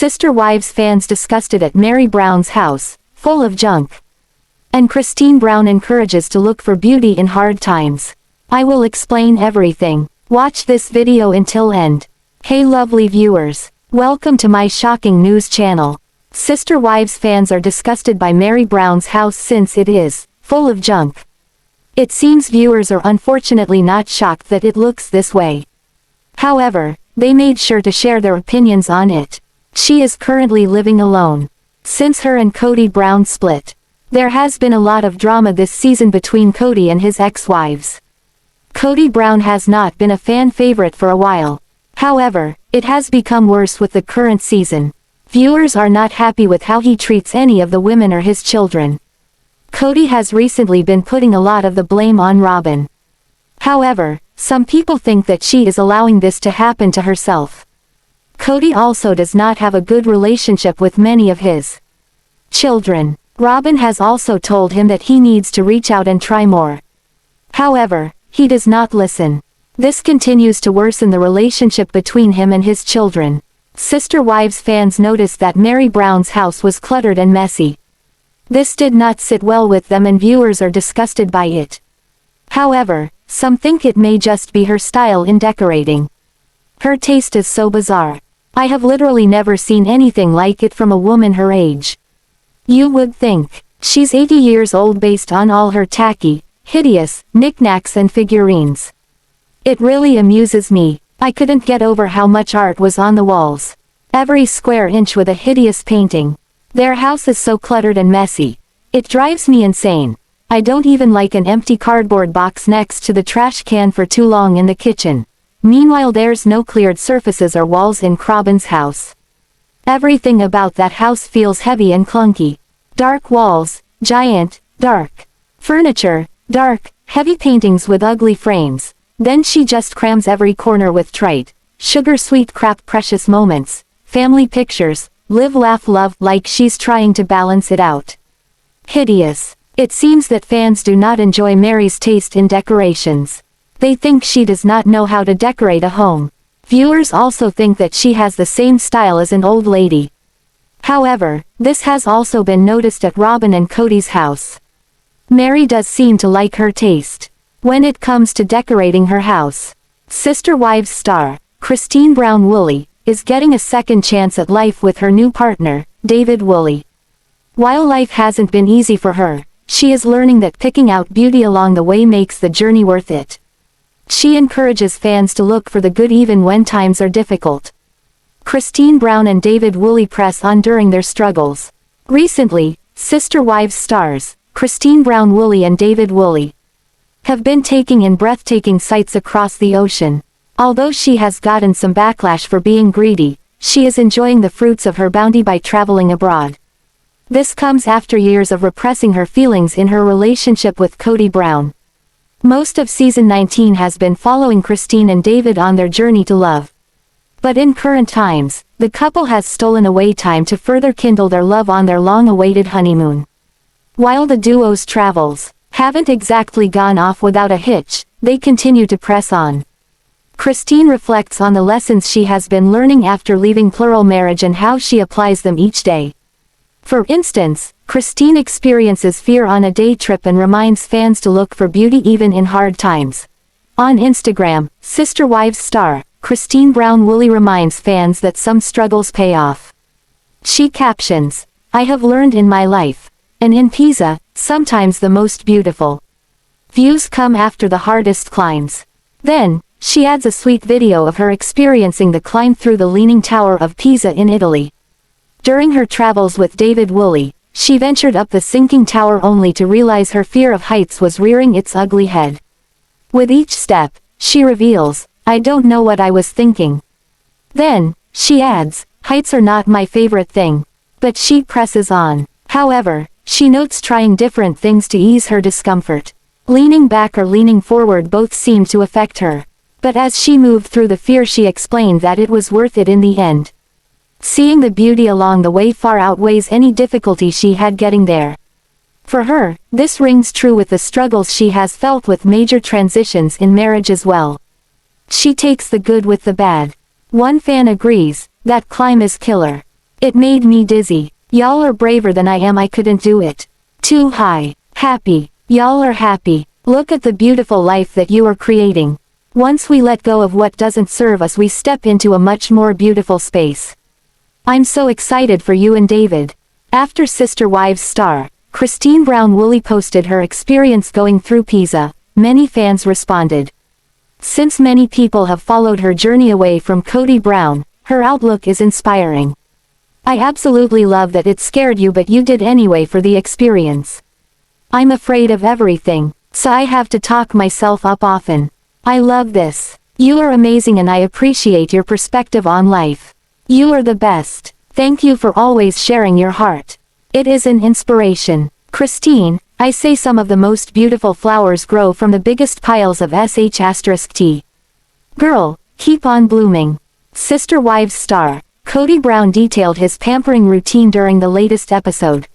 Sister Wives fans disgusted at Meri Brown's house, full of junk. And Christine Brown encourages to look for beauty in hard times. I will explain everything. Watch this video until end. Hey lovely viewers. Welcome to my shocking news channel. Sister Wives fans are disgusted by Meri Brown's house since it is full of junk. It seems viewers are unfortunately not shocked that it looks this way. However, they made sure to share their opinions on it. She is currently living alone. Since her and Kody Brown split, there has been a lot of drama this season between Kody and his ex-wives. Kody Brown has not been a fan favorite for a while. However, it has become worse with the current season. Viewers are not happy with how he treats any of the women or his children. Kody has recently been putting a lot of the blame on Robyn. However, some people think that she is allowing this to happen to herself. Kody also does not have a good relationship with many of his children. Robyn has also told him that he needs to reach out and try more. However, he does not listen. This continues to worsen the relationship between him and his children. Sister Wives fans noticed that Meri Brown's house was cluttered and messy. This did not sit well with them and viewers are disgusted by it. However, some think it may just be her style in decorating. Her taste is so bizarre. I have literally never seen anything like it from a woman her age. You would think she's 80 years old based on all her tacky, hideous knickknacks and figurines. It really amuses me. I couldn't get over how much art was on the walls. Every square inch with a hideous painting. Their house is so cluttered and messy. It drives me insane. I don't even like an empty cardboard box next to the trash can for too long in the kitchen. Meanwhile there's no cleared surfaces or walls in Robyn's house. Everything about that house feels heavy and clunky. Dark walls, giant, dark furniture, dark, heavy paintings with ugly frames. Then she just crams every corner with trite, sugar-sweet crap precious moments, family pictures, live laugh love like she's trying to balance it out. Hideous. It seems that fans do not enjoy Meri's taste in decorations. They think she does not know how to decorate a home. Viewers also think that she has the same style as an old lady. However, this has also been noticed at Robyn and Kody's house. Meri does seem to like her taste when it comes to decorating her house. Sister Wives star, Christine Brown Woolley, is getting a second chance at life with her new partner, David Woolley. While life hasn't been easy for her, she is learning that picking out beauty along the way makes the journey worth it. She encourages fans to look for the good even when times are difficult. Christine Brown and David Woolley press on during their struggles. Recently, Sister Wives stars, Christine Brown Woolley and David Woolley, have been taking in breathtaking sights across the ocean. Although she has gotten some backlash for being greedy, she is enjoying the fruits of her bounty by traveling abroad. This comes after years of repressing her feelings in her relationship with Kody Brown. Most of season 19 has been following Christine and David on their journey to love. But in current times, the couple has stolen away time to further kindle their love on their long-awaited honeymoon. While the duo's travels haven't exactly gone off without a hitch, they continue to press on. Christine reflects on the lessons she has been learning after leaving plural marriage and how she applies them each day. For instance, Christine experiences fear on a day trip and reminds fans to look for beauty even in hard times. On Instagram, Sister Wives star, Christine Brown Woolley reminds fans that some struggles pay off. She captions, "I have learned in my life, and in Pisa, sometimes the most beautiful views come after the hardest climbs." Then, she adds a sweet video of her experiencing the climb through the Leaning Tower of Pisa in Italy. During her travels with David Woolley, she ventured up the sinking tower only to realize her fear of heights was rearing its ugly head. With each step, she reveals, "I don't know what I was thinking." Then, she adds, "Heights are not my favorite thing." But she presses on. However, she notes trying different things to ease her discomfort. Leaning back or leaning forward both seemed to affect her. But as she moved through the fear she explained that it was worth it in the end. Seeing the beauty along the way far outweighs any difficulty she had getting there. For her, this rings true with the struggles she has felt with major transitions in marriage as well. She takes the good with the bad. One fan agrees, "That climb is killer." It made me dizzy. Y'all are braver than I am. I couldn't do it. Too high. Happy. Y'all are happy. Look at the beautiful life that you are creating. Once we let go of what doesn't serve us, we step into a much more beautiful space. I'm so excited for you and David. After Sister Wives star, Christine Brown Woolley posted her experience going through Pisa, many fans responded. Since many people have followed her journey away from Kody Brown, her outlook is inspiring. I absolutely love that it scared you, but you did anyway for the experience. I'm afraid of everything, so I have to talk myself up often. I love this. You are amazing and I appreciate your perspective on life. You are the best. Thank you for always sharing your heart. It is an inspiration. Christine, I say some of the most beautiful flowers grow from the biggest piles of sh*t. Girl, keep on blooming. Sister Wives star, Kody Brown detailed his pampering routine during the latest episode.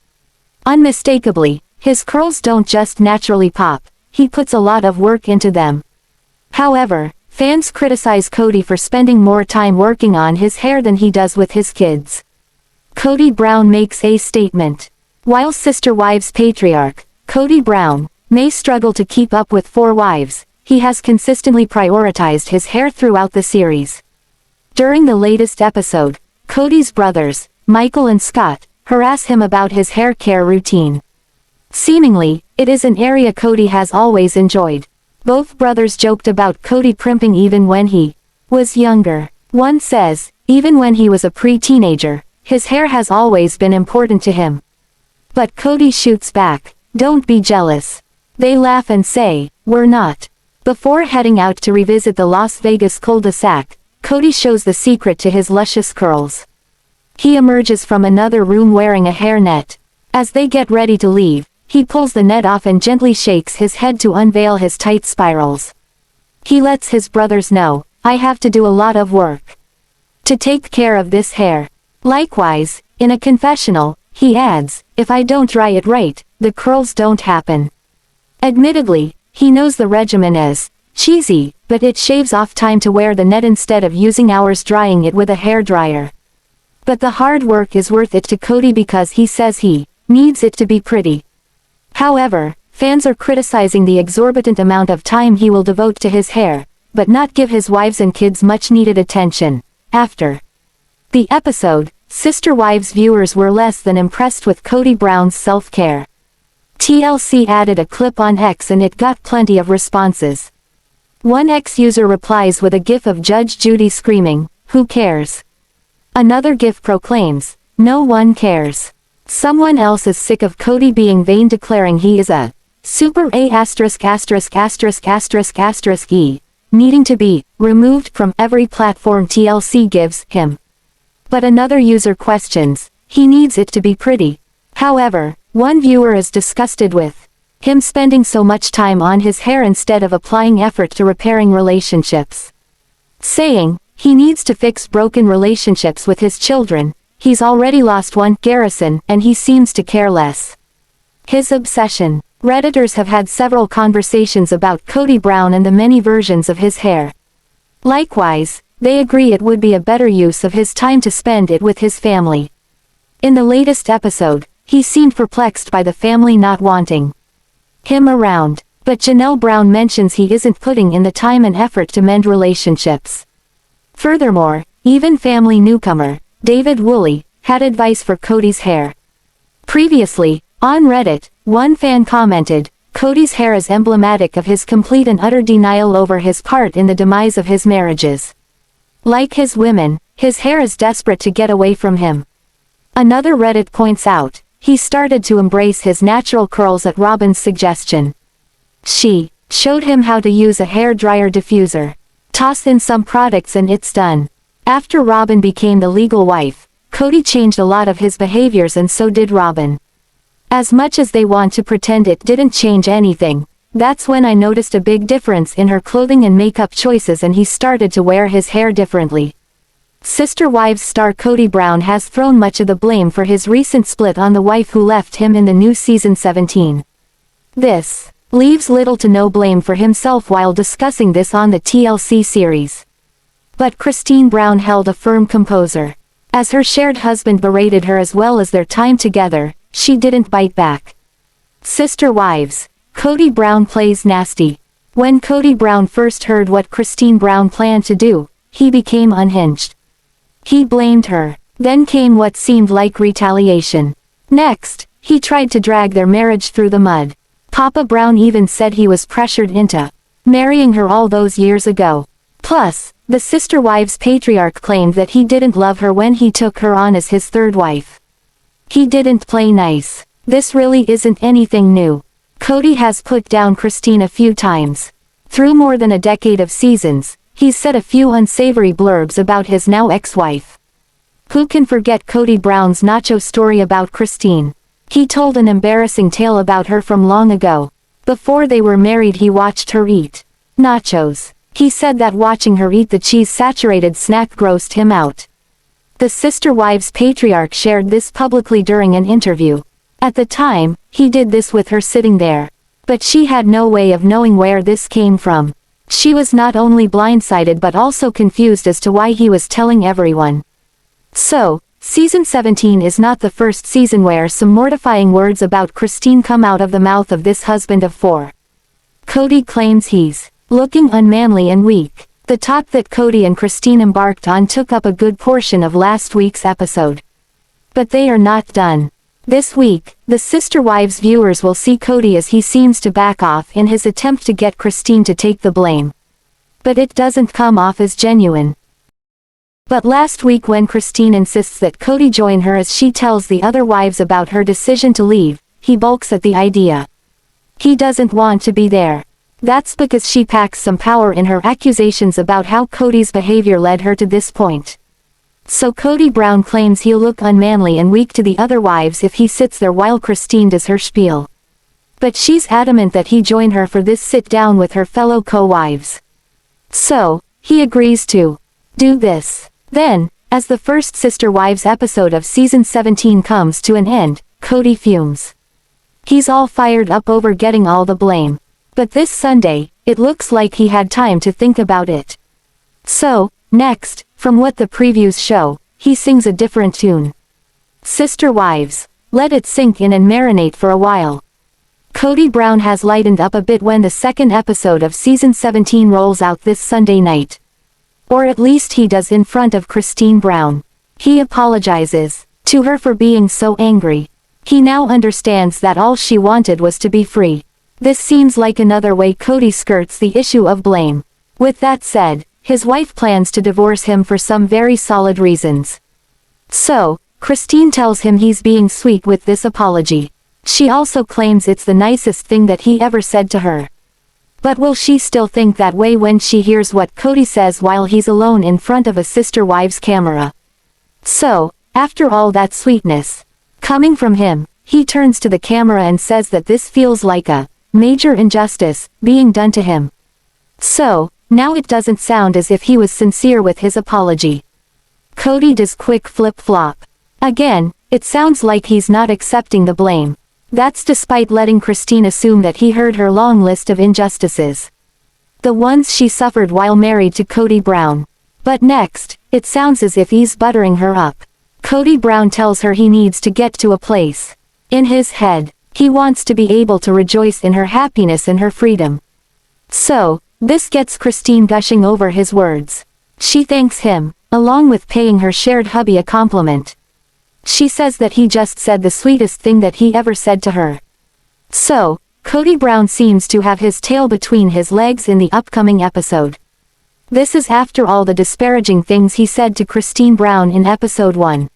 Unmistakably, his curls don't just naturally pop, he puts a lot of work into them. However, fans criticize Kody for spending more time working on his hair than he does with his kids. Kody Brown makes a statement. While Sister Wives patriarch, Kody Brown, may struggle to keep up with 4 wives, he has consistently prioritized his hair throughout the series. During the latest episode, Kody's brothers, Michael and Scott, harass him about his hair care routine. Seemingly, it is an area Kody has always enjoyed. Both brothers joked about Kody primping even when he was younger. One says, even when he was a pre-teenager, his hair has always been important to him. But Kody shoots back, don't be jealous. They laugh and say, we're not. Before heading out to revisit the Las Vegas cul-de-sac, Kody shows the secret to his luscious curls. He emerges from another room wearing a hairnet. As they get ready to leave, he pulls the net off and gently shakes his head to unveil his tight spirals. He lets his brothers know, I have to do a lot of work to take care of this hair. Likewise, in a confessional, he adds, if I don't dry it right, the curls don't happen. Admittedly, he knows the regimen is cheesy, but it shaves off time to wear the net instead of using hours drying it with a hairdryer. But the hard work is worth it to Kody because he says he needs it to be pretty. However, fans are criticizing the exorbitant amount of time he will devote to his hair, but not give his wives and kids much needed attention. After the episode, Sister Wives viewers were less than impressed with Kody Brown's self-care. TLC added a clip on X and it got plenty of responses. One X user replies with a gif of Judge Judy screaming, "Who cares?" Another gif proclaims, "No one cares." Someone else is sick of Kody being vain, declaring he is a super A***********, needing to be removed from every platform TLC gives him. But another user questions, he needs it to be pretty. However, one viewer is disgusted with him spending so much time on his hair instead of applying effort to repairing relationships. Saying, he needs to fix broken relationships with his children, he's already lost one, Garrison, and he seems to care less. His obsession. Redditors have had several conversations about Kody Brown and the many versions of his hair. Likewise, they agree it would be a better use of his time to spend it with his family. In the latest episode, he seemed perplexed by the family not wanting him around, but Janelle Brown mentions he isn't putting in the time and effort to mend relationships. Furthermore, even family newcomer, David Woolley, had advice for Kody's hair. Previously, on Reddit, one fan commented, Kody's hair is emblematic of his complete and utter denial over his part in the demise of his marriages. Like his women, his hair is desperate to get away from him. Another Reddit points out, he started to embrace his natural curls at Robyn's suggestion. She showed him how to use a hair dryer diffuser. Toss in some products and it's done. After Robyn became the legal wife, Kody changed a lot of his behaviors and so did Robyn. As much as they want to pretend it didn't change anything, that's when I noticed a big difference in her clothing and makeup choices and he started to wear his hair differently. Sister Wives star Kody Brown has thrown much of the blame for his recent split on the wife who left him in the new season 17. This leaves little to no blame for himself while discussing this on the TLC series. But Christine Brown held a firm composure. As her shared husband berated her as well as their time together, she didn't bite back. Sister wives. Kody Brown plays nasty. When Kody Brown first heard what Christine Brown planned to do, he became unhinged. He blamed her. Then came what seemed like retaliation. Next, he tried to drag their marriage through the mud. Papa Brown even said he was pressured into marrying her all those years ago. Plus, the sister wives patriarch claimed that he didn't love her when he took her on as his third wife. He didn't play nice. This really isn't anything new. Kody has put down Christine a few times. Through more than a decade of seasons, he's said a few unsavory blurbs about his now ex-wife. Who can forget Kody Brown's nacho story about Christine? He told an embarrassing tale about her from long ago. Before they were married he watched her eat nachos. He said that watching her eat the cheese-saturated snack grossed him out. The sister wives patriarch shared this publicly during an interview. At the time, he did this with her sitting there. But she had no way of knowing where this came from. She was not only blindsided but also confused as to why he was telling everyone. So, Season 17 is not the first season where some mortifying words about Christine come out of the mouth of this husband of four. Kody claims he's looking unmanly and weak. The talk that Kody and Christine embarked on took up a good portion of last week's episode. But they are not done. This week, the sister wives viewers will see Kody as he seems to back off in his attempt to get Christine to take the blame. But it doesn't come off as genuine. But last week when Christine insists that Kody join her as she tells the other wives about her decision to leave, he balks at the idea. He doesn't want to be there. That's because she packs some power in her accusations about how Kody's behavior led her to this point. So Kody Brown claims he'll look unmanly and weak to the other wives if he sits there while Christine does her spiel. But she's adamant that he join her for this sit-down with her fellow co-wives. So, he agrees to do this. Then, as the first Sister Wives episode of Season 17 comes to an end, Kody fumes. He's all fired up over getting all the blame. But this Sunday, it looks like he had time to think about it. So, next, from what the previews show, he sings a different tune. Sister Wives. Let it sink in and marinate for a while. Kody Brown has lightened up a bit when the second episode of Season 17 rolls out this Sunday night. Or at least he does in front of Christine Brown. He apologizes to her for being so angry. He now understands that all she wanted was to be free. This seems like another way Kody skirts the issue of blame. With that said, his wife plans to divorce him for some very solid reasons. So, Christine tells him he's being sweet with this apology. She also claims it's the nicest thing that he ever said to her. But will she still think that way when she hears what Kody says while he's alone in front of a sister wives camera? So, after all that sweetness coming from him, he turns to the camera and says that this feels like a major injustice being done to him. So, now it doesn't sound as if he was sincere with his apology. Kody does quick flip-flop. Again, it sounds like he's not accepting the blame. That's despite letting Christine assume that he heard her long list of injustices. The ones she suffered while married to Kody Brown. But next, it sounds as if he's buttering her up. Kody Brown tells her he needs to get to a place. In his head, he wants to be able to rejoice in her happiness and her freedom. So, this gets Christine gushing over his words. She thanks him, along with paying her shared hubby a compliment. She says that he just said the sweetest thing that he ever said to her. So, Kody Brown seems to have his tail between his legs in the upcoming episode. This is after all the disparaging things he said to Christine Brown in episode 1.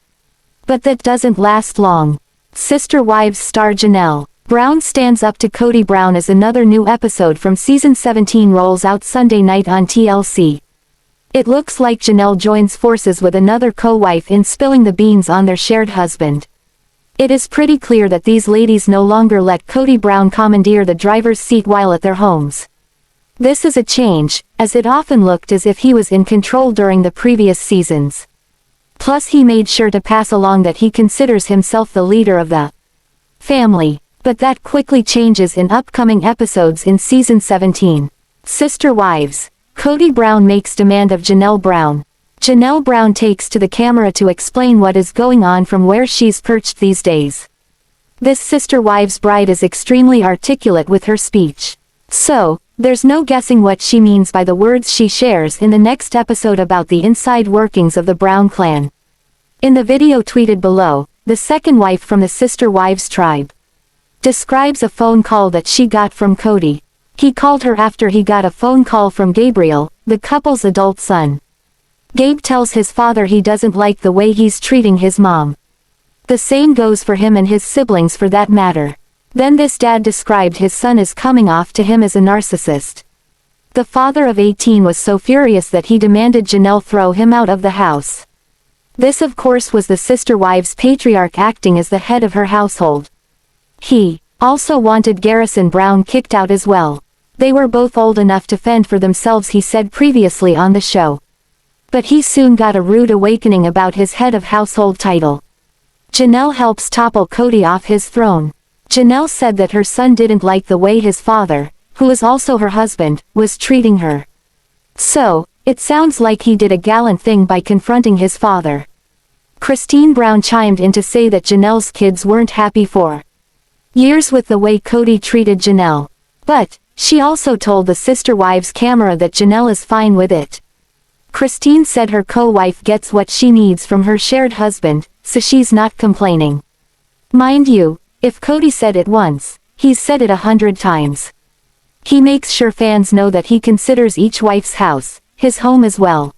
But that doesn't last long. Sister Wives star Janelle Brown stands up to Kody Brown as another new episode from Season 17 rolls out Sunday night on TLC. It looks like Janelle joins forces with another co-wife in spilling the beans on their shared husband. It is pretty clear that these ladies no longer let Kody Brown commandeer the driver's seat while at their homes. This is a change, as it often looked as if he was in control during the previous seasons. Plus he made sure to pass along that he considers himself the leader of the family. But that quickly changes in upcoming episodes in Season 17. Sister Wives. Kody Brown makes demand of Janelle Brown. Janelle Brown takes to the camera to explain what is going on from where she's perched these days. This sister wives bride is extremely articulate with her speech. So, there's no guessing what she means by the words she shares in the next episode about the inside workings of the Brown clan. In the video tweeted below, the second wife from the sister wives tribe describes a phone call that she got from Kody. He called her after he got a phone call from Gabriel, the couple's adult son. Gabe tells his father he doesn't like the way he's treating his mom. The same goes for him and his siblings for that matter. Then this dad described his son as coming off to him as a narcissist. The father of 18 was so furious that he demanded Janelle throw him out of the house. This of course was the sister wives patriarch acting as the head of her household. He also wanted Garrison Brown kicked out as well. They were both old enough to fend for themselves, he said previously on the show. But he soon got a rude awakening about his head of household title. Janelle helps topple Kody off his throne. Janelle said that her son didn't like the way his father, who is also her husband, was treating her. So, it sounds like he did a gallant thing by confronting his father. Christine Brown chimed in to say that Janelle's kids weren't happy for years with the way Kody treated Janelle. But, she also told the sister wives camera that Janelle is fine with it. Christine said her co-wife gets what she needs from her shared husband, so she's not complaining. Mind you, if Kody said it once, he's said it 100 times. He makes sure fans know that he considers each wife's house his home as well.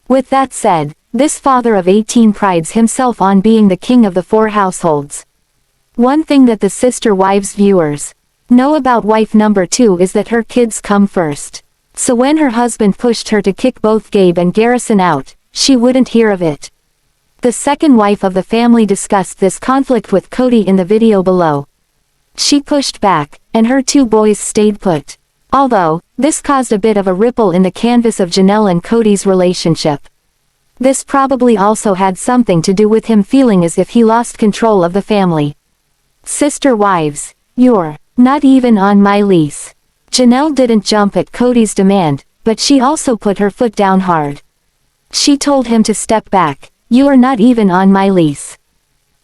With that said, this father of 18 prides himself on being the king of the 4 households. One thing that the sister wives viewers know about wife number 2 is that her kids come first. So when her husband pushed her to kick both Gabe and Garrison out, she wouldn't hear of it. The second wife of the family discussed this conflict with Kody in the video below. She pushed back, and her 2 boys stayed put. Although, this caused a bit of a ripple in the canvas of Janelle and Kody's relationship. This probably also had something to do with him feeling as if he lost control of the family. Sister wives, you're not even on my lease. Janelle didn't jump at Kody's demand, but she also put her foot down hard. She told him to step back. You are not even on my lease.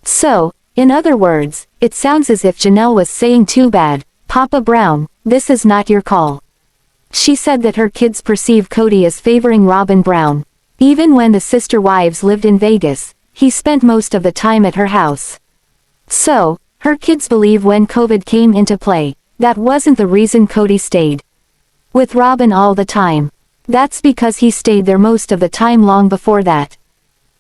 So, in other words, it sounds as if Janelle was saying too bad, Papa Brown, this is not your call. She said that her kids perceive Kody as favoring Robyn Brown. Even when the sister wives lived in Vegas, he spent most of the time at her house. So, her kids believe when COVID came into play, that wasn't the reason Kody stayed with Robyn all the time. That's because he stayed there most of the time long before that.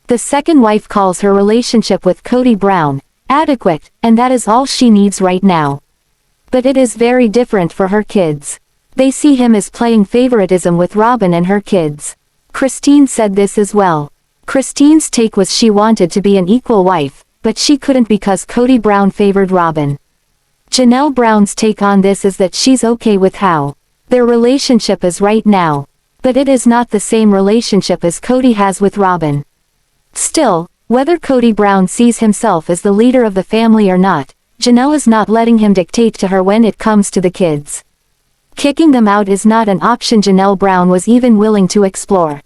The second wife calls her relationship with Kody Brown adequate, and that is all she needs right now. But it is very different for her kids. They see him as playing favoritism with Robyn and her kids. Christine said this as well. Christine's take was she wanted to be an equal wife, but she couldn't because Kody Brown favored Robyn. Janelle Brown's take on this is that she's okay with how their relationship is right now. But it is not the same relationship as Kody has with Robyn. Still, whether Kody Brown sees himself as the leader of the family or not, Janelle is not letting him dictate to her when it comes to the kids. Kicking them out is not an option Janelle Brown was even willing to explore.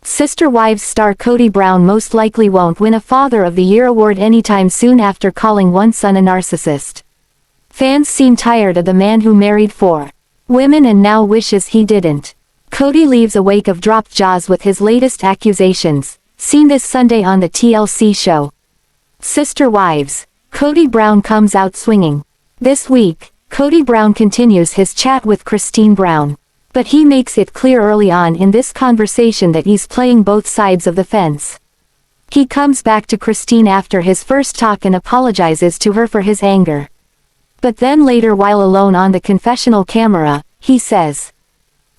Sister Wives star Kody Brown most likely won't win a Father of the Year award anytime soon after calling one son a narcissist. Fans seem tired of the man who married 4 women and now wishes he didn't. Kody leaves a wake of dropped jaws with his latest accusations, seen this Sunday on the TLC show Sister Wives. Kody Brown comes out swinging. This week, Kody Brown continues his chat with Christine Brown. But he makes it clear early on in this conversation that he's playing both sides of the fence. He comes back to Christine after his first talk and apologizes to her for his anger. But then later while alone on the confessional camera, he says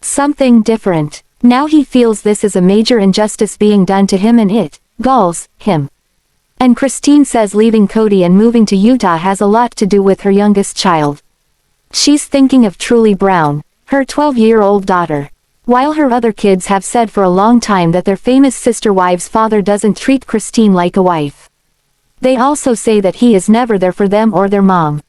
something different. Now he feels this is a major injustice being done to him and it galls him. And Christine says leaving Kody and moving to Utah has a lot to do with her youngest child. She's thinking of Truly Brown, her 12-year-old daughter. While her other kids have said for a long time that their famous sister wives' father doesn't treat Christine like a wife. They also say that he is never there for them or their mom.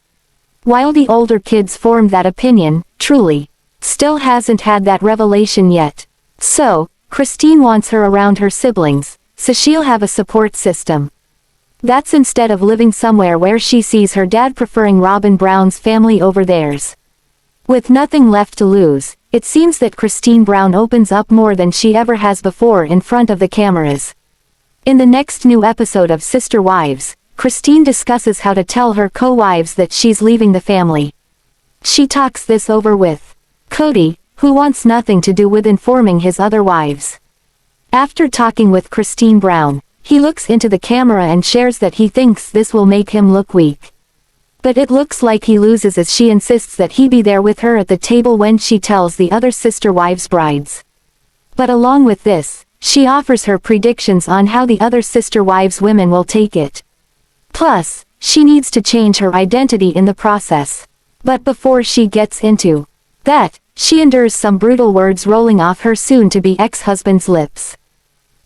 While the older kids formed that opinion, Truly still hasn't had that revelation yet. So, Christine wants her around her siblings, so she'll have a support system. That's instead of living somewhere where she sees her dad preferring Robyn Brown's family over theirs. With nothing left to lose, it seems that Christine Brown opens up more than she ever has before in front of the cameras. In the next new episode of Sister Wives, Christine discusses how to tell her co-wives that she's leaving the family. She talks this over with Kody, who wants nothing to do with informing his other wives. After talking with Christine Brown, he looks into the camera and shares that he thinks this will make him look weak. But it looks like he loses as she insists that he be there with her at the table when she tells the other sister wives' brides. But along with this, she offers her predictions on how the other sister wives' women will take it. Plus, she needs to change her identity in the process. But before she gets into that, she endures some brutal words rolling off her soon-to-be ex-husband's lips.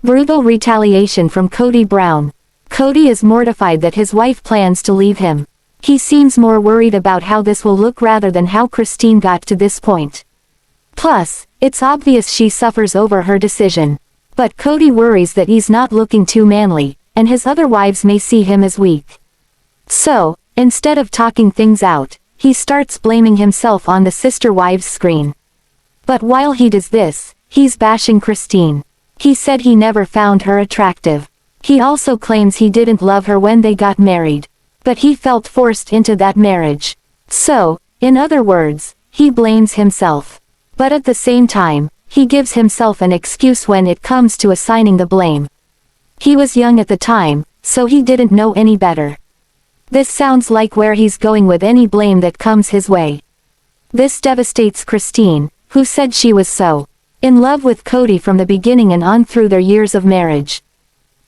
Brutal retaliation from Kody Brown. Kody is mortified that his wife plans to leave him. He seems more worried about how this will look rather than how Christine got to this point. Plus, it's obvious she suffers over her decision. But Kody worries that he's not looking too manly, and his other wives may see him as weak. So, instead of talking things out, he starts blaming himself on the sister wives' screen. But while he does this, he's bashing Christine. He said he never found her attractive. He also claims he didn't love her when they got married. But he felt forced into that marriage. So, in other words, he blames himself. But at the same time, he gives himself an excuse when it comes to assigning the blame. He was young at the time, so he didn't know any better. This sounds like where he's going with any blame that comes his way. This devastates Christine, who said she was so in love with Kody from the beginning and on through their years of marriage.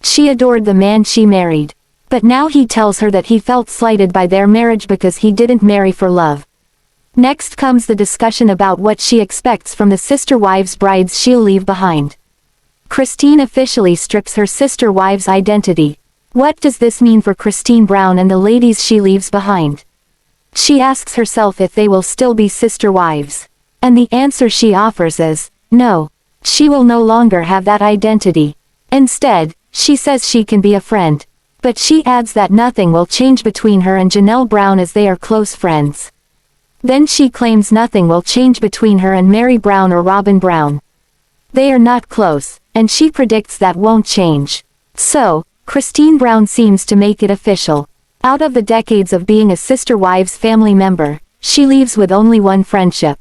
She adored the man she married. But now he tells her that he felt slighted by their marriage because he didn't marry for love. Next comes the discussion about what she expects from the sister wives' brides she'll leave behind. Christine officially strips her sister wives' identity. What does this mean for Christine Brown and the ladies she leaves behind? She asks herself if they will still be sister wives. And the answer she offers is, no. She will no longer have that identity. Instead, she says she can be a friend. But she adds that nothing will change between her and Janelle Brown as they are close friends. Then she claims nothing will change between her and Meri Brown or Robyn Brown. They are not close, and she predicts that won't change. So, Christine Brown seems to make it official. Out of the decades of being a sister wives family member, she leaves with only one friendship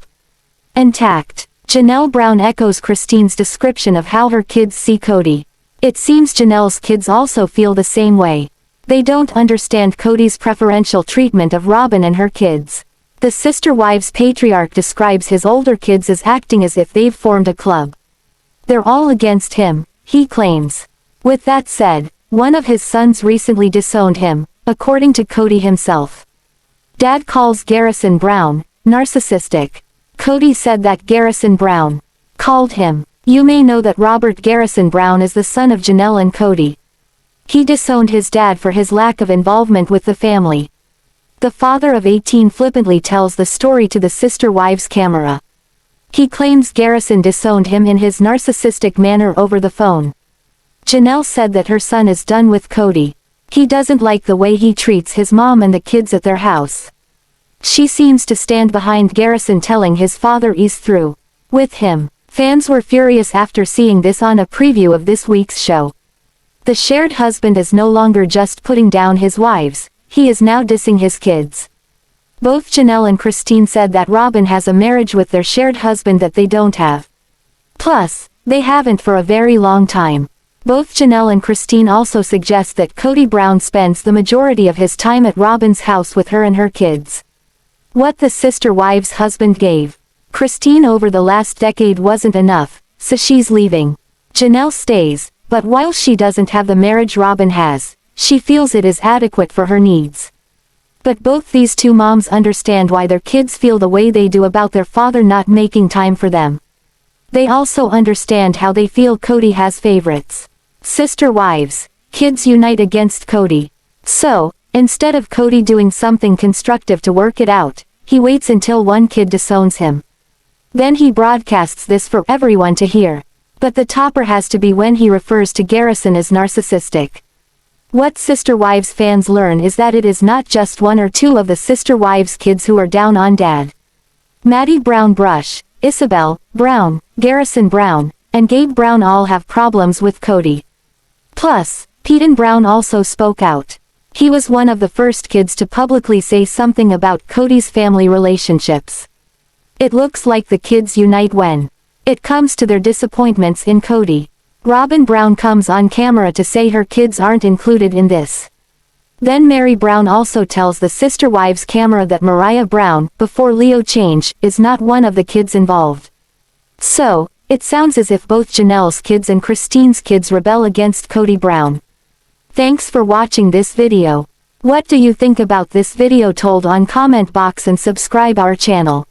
intact. Janelle Brown echoes Christine's description of how her kids see Kody. It seems Janelle's kids also feel the same way. They don't understand Kody's preferential treatment of Robyn and her kids. The sister wives patriarch describes his older kids as acting as if they've formed a club. They're all against him, he claims. With that said, one of his sons recently disowned him, according to Kody himself. Dad calls Garrison Brown narcissistic. Kody said that Garrison Brown called him. You may know that Robert Garrison Brown is the son of Janelle and Kody. He disowned his dad for his lack of involvement with the family. The father of 18 flippantly tells the story to the sister wives' camera. He claims Garrison disowned him in his narcissistic manner over the phone. Janelle said that her son is done with Kody. He doesn't like the way he treats his mom and the kids at their house. She seems to stand behind Garrison, telling his father he's through with him. Fans were furious after seeing this on a preview of this week's show. The shared husband is no longer just putting down his wives, he is now dissing his kids. Both Janelle and Christine said that Robyn has a marriage with their shared husband that they don't have. Plus, they haven't for a very long time. Both Janelle and Christine also suggest that Kody Brown spends the majority of his time at Robyn's house with her and her kids. What the sister wives' husband gave Christine over the last decade wasn't enough, so she's leaving. Janelle stays, but while she doesn't have the marriage Robyn has, she feels it is adequate for her needs. But both these two moms understand why their kids feel the way they do about their father not making time for them. They also understand how they feel Kody has favorites. Sister wives, kids unite against Kody. So, instead of Kody doing something constructive to work it out, he waits until one kid disowns him. Then he broadcasts this for everyone to hear. But the topper has to be when he refers to Garrison as narcissistic. What Sister Wives fans learn is that it is not just one or two of the Sister Wives kids who are down on Dad. Maddie Brown Brush, Isabel Brown, Garrison Brown, and Gabe Brown all have problems with Kody. Plus, Peyton Brown also spoke out. He was one of the first kids to publicly say something about Kody's family relationships. It looks like the kids unite when it comes to their disappointments in Kody. Robyn Brown comes on camera to say her kids aren't included in this. Then Meri Brown also tells the Sister Wives camera that Mariah Brown, before Leo Change, is not one of the kids involved. So, it sounds as if both Janelle's kids and Christine's kids rebel against Kody Brown. Thanks for watching this video. What do you think about this video? Told on comment box and subscribe our channel.